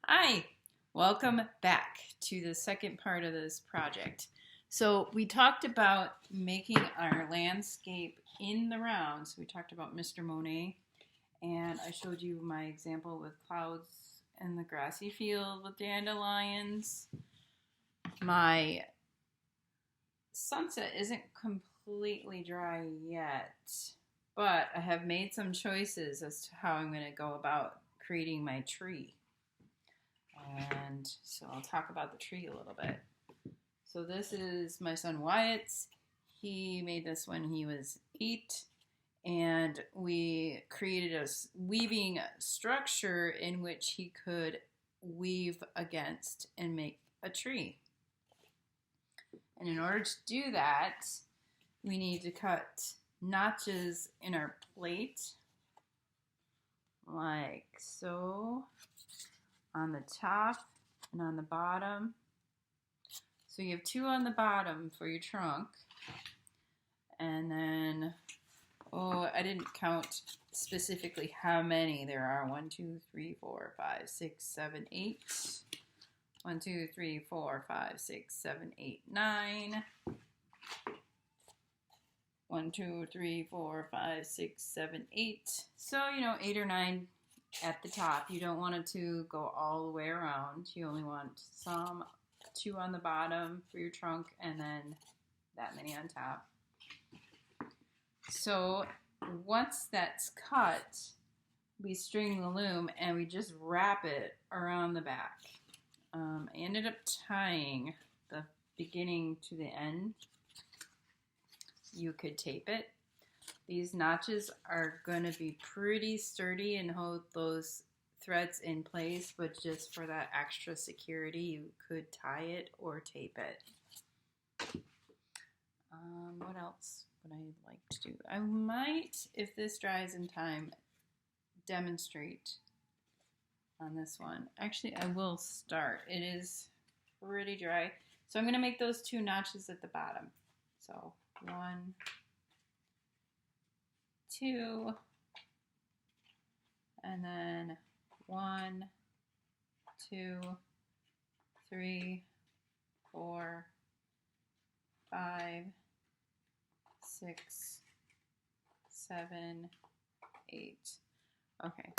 Hi, welcome back to the second part of this project. So we talked about making our landscape in the round. So we talked about Mr. Monet, and I showed you my example with clouds and the grassy field with dandelions. My sunset isn't completely dry yet, but I have made some choices as to how I'm going to go about creating my tree. And so I'll talk about the tree a little bit. So this is my son Wyatt's. He made this when he was 8, and we created a weaving structure in which he could weave against and make a tree. And in order to do that, we need to cut notches in our plate, like so, on the top and on the bottom. So you have 2 on the bottom for your trunk. And then, I didn't count specifically how many there are. 1, 2, 3, 4, 5, 6, 7, 8. 1, 2, 3, 4, 5, 6, 7, 8, 9. 1, 2, 3, 4, 5, 6, 7, 8. So, 8 or 9 at the top. You don't want it to go all the way around. You only want some 2 on the bottom for your trunk, and then that many on top. So once that's cut, we string the loom and we just wrap it around the back. I ended up tying the beginning to the end. You could tape it. These notches are going to be pretty sturdy and hold those threads in place, but just for that extra security, you could tie it or tape it. What else would I like to do? I might, if this dries in time, demonstrate on this one. Actually, I will start. It is pretty dry. So I'm going to make those 2 notches at the bottom. So 1, 2, and then 1, 2, 3, 4, 5, 6, 7, 8. Okay.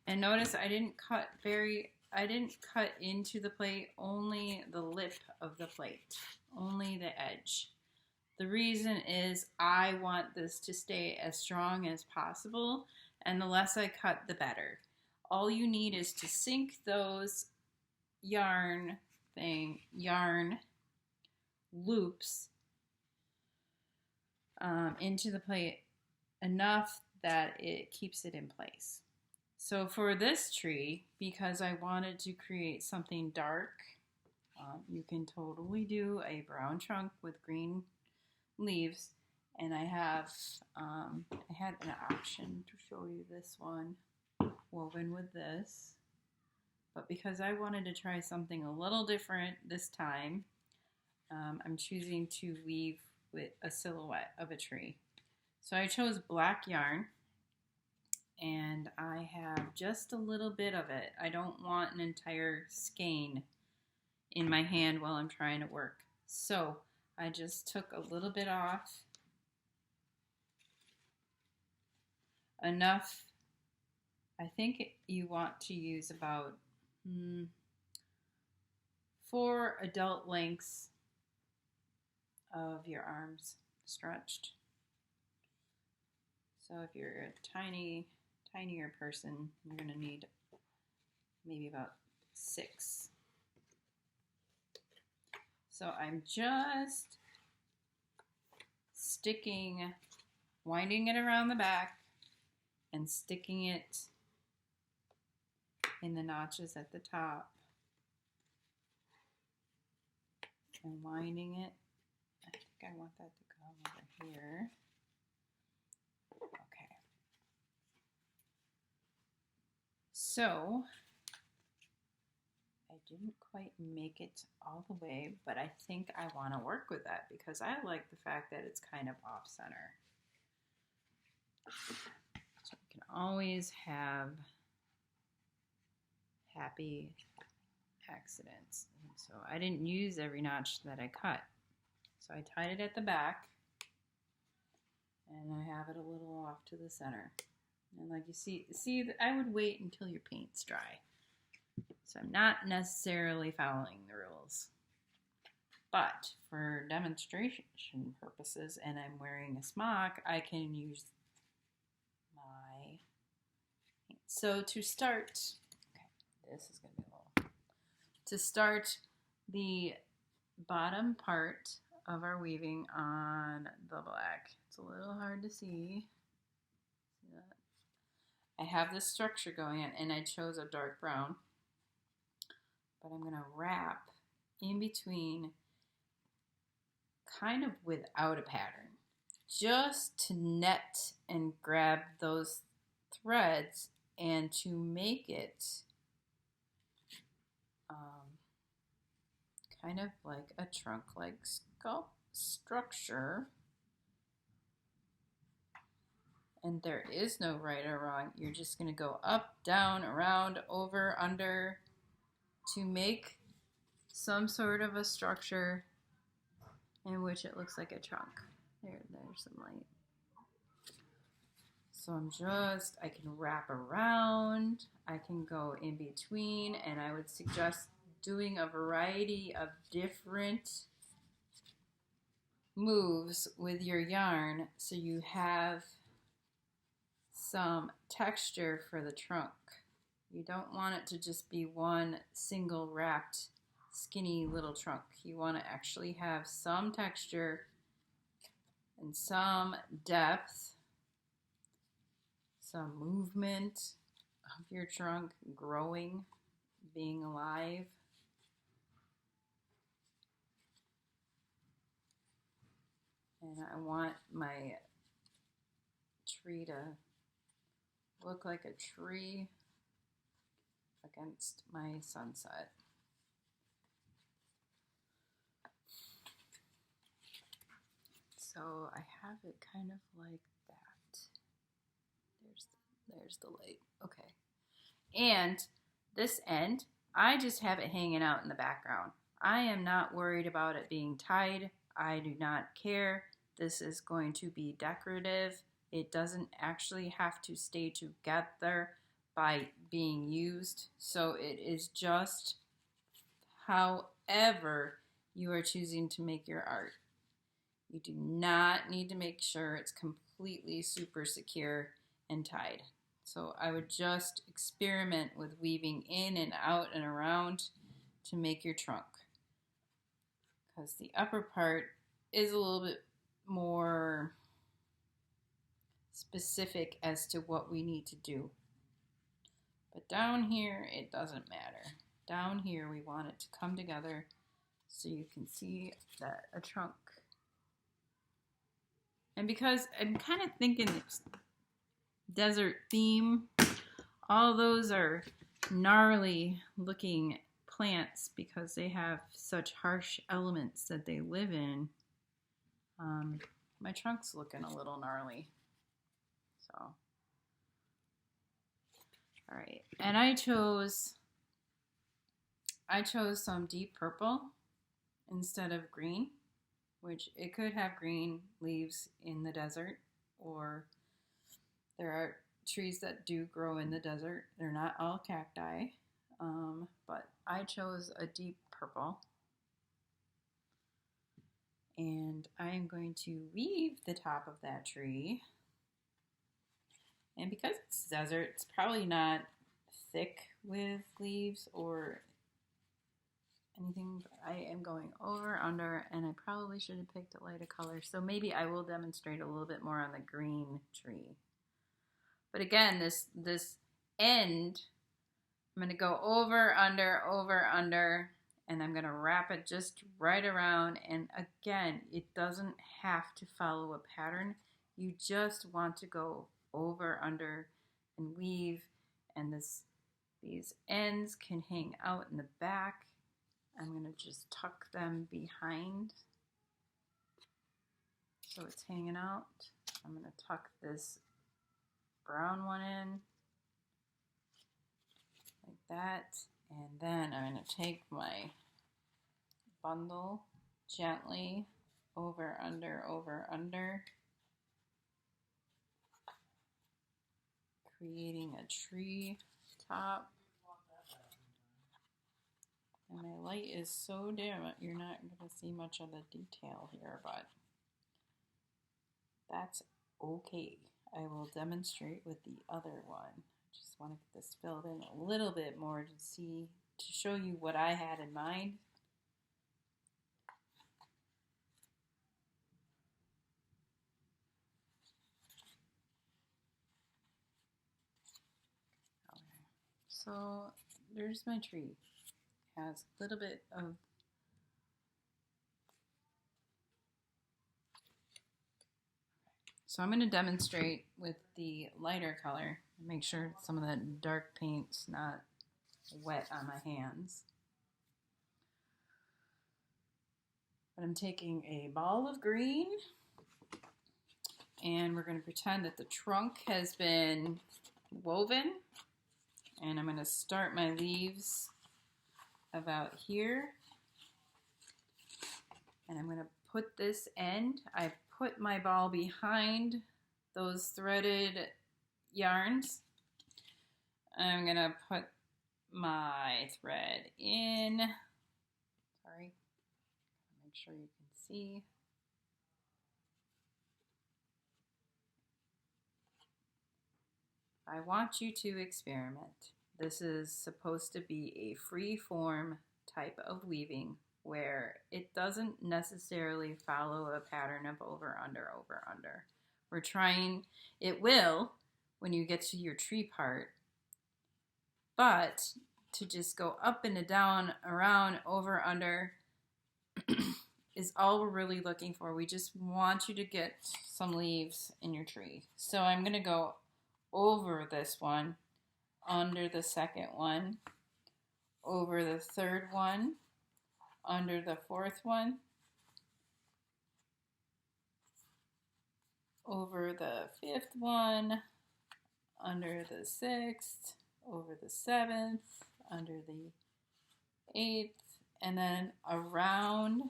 And notice I didn't cut into the plate, only the lip of the plate, only the edge. The reason is I want this to stay as strong as possible, and the less I cut, the better. All you need is to sink those yarn loops into the plate enough that it keeps it in place. So for this tree, because I wanted to create something dark, you can totally do a brown trunk with green leaves. And I had an option to show you this one woven with this. But because I wanted to try something a little different this time, I'm choosing to weave with a silhouette of a tree. So I chose black yarn, and I have just a little bit of it. I don't want an entire skein in my hand while I'm trying to work. So I just took a little bit off, enough. I think you want to use about 4 adult lengths of your arms stretched. So if you're a tinier person, you're going to need maybe about 6. So I'm just winding it around the back and sticking it in the notches at the top and winding it. I think I want that to come over here. Okay. So I didn't quite make it all the way, but I think I want to work with that because I like the fact that it's kind of off center. So you can always have happy accidents. And so I didn't use every notch that I cut. So I tied it at the back, and I have it a little off to the center. And like you see, I would wait until your paint's dry. So I'm not necessarily following the rules. But for demonstration purposes, and I'm wearing a smock, I can use my... So to start, okay, this is going to be a little... To start the bottom part of our weaving on the black, it's a little hard to see. See that? I have this structure going on, and I chose a dark brown, but I'm going to wrap in between, kind of without a pattern, just to net and grab those threads and to make it kind of like a trunk-like structure. And there is no right or wrong. You're just going to go up, down, around, over, under to make some sort of a structure in which it looks like a trunk. There's some light. So I can wrap around, I can go in between, and I would suggest doing a variety of different moves with your yarn so you have some texture for the trunk. You don't want it to just be one single wrapped skinny little trunk. You want to actually have some texture and some depth, some movement of your trunk growing, being alive. And I want my tree to look like a tree against my sunset. So I have it kind of like that. There's the light. Okay. And this end, I just have it hanging out in the background. I am not worried about it being tied. I do not care. This is going to be decorative. It doesn't actually have to stay together by being used. So it is just however you are choosing to make your art. You do not need to make sure it's completely super secure and tied. So I would just experiment with weaving in and out and around to make your trunk. Because the upper part is a little bit more specific as to what we need to do. But down here, it doesn't matter. Down here, we want it to come together so you can see that a trunk. And because I'm kind of thinking it's desert theme, all those are gnarly looking plants because they have such harsh elements that they live in. My trunk's looking a little gnarly. So, all right. And I chose some deep purple instead of green, which it could have green leaves in the desert, or there are trees that do grow in the desert. They're not all cacti, but I chose a deep purple. And I'm going to weave the top of that tree. And because it's desert, it's probably not thick with leaves or anything, but I am going over, under, and I probably should have picked a lighter color. So maybe I will demonstrate a little bit more on the green tree. But again, this end, I'm going to go over, under, and I'm going to wrap it just right around. And again, it doesn't have to follow a pattern. You just want to go over, under, and weave. And these ends can hang out in the back. I'm going to just tuck them behind so it's hanging out. I'm going to tuck this brown one in like that, and then I'm going to to take my bundle gently over, under, creating a tree top. And my light is so dim, you're not going to see much of the detail here, but that's okay. I will demonstrate with the other one. Just want to get this filled in a little bit more to show you what I had in mind. Okay. So there's my tree. It has a little bit of So I'm going to demonstrate with the lighter color. Make sure some of that dark paint's not wet on my hands. But I'm taking a ball of green and we're going to pretend that the trunk has been woven. And I'm going to start my leaves about here. And I'm going to put this end. I put my ball behind those threaded yarns. I'm going to put my thread in. Sorry. Make sure you can see. I want you to experiment. This is supposed to be a free form type of weaving where it doesn't necessarily follow a pattern of over, under, over, under. We're trying, it will when you get to your tree part, but to just go up and down, around, over, under is all we're really looking for. We just want you to get some leaves in your tree. So I'm going to go over this one, under the second one, over the third one, under the fourth one, over the fifth one, under the sixth, over the seventh, under the eighth, and then around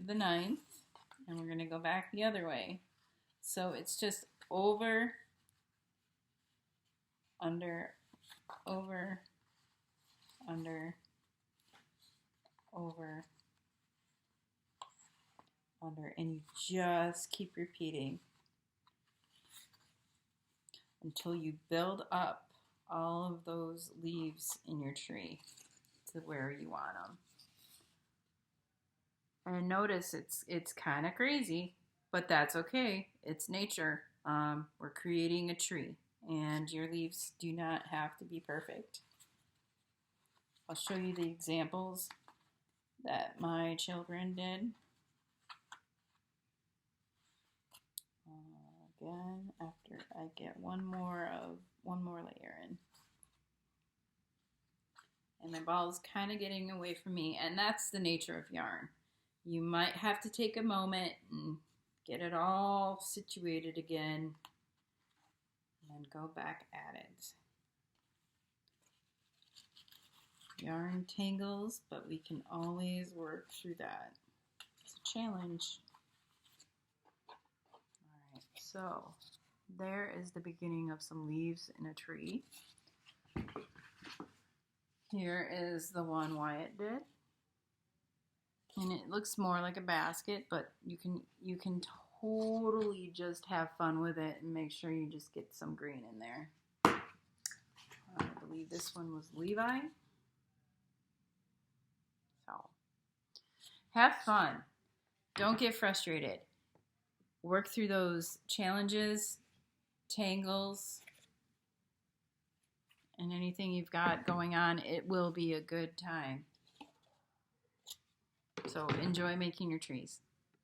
the ninth, and we're going to go back the other way. So it's just over, under, over, under, over, under, and you just keep repeating until you build up all of those leaves in your tree to where you want them. And notice it's kind of crazy, but that's okay. It's nature. We're creating a tree, and your leaves do not have to be perfect. I'll show you the examples that my children did. Again, after I get one more layer in. And my ball is kind of getting away from me, and that's the nature of yarn. You might have to take a moment and get it all situated again, and then go back at it. Yarn tangles, but we can always work through that. It's a challenge. All right, so there is the beginning of some leaves in a tree. Here is the one Wyatt did. And it looks more like a basket, but you can totally just have fun with it and make sure you just get some green in there. I believe this one was Levi. So have fun. Don't get frustrated. Work through those challenges, tangles, and anything you've got going on. It will be a good time. So enjoy making your trees.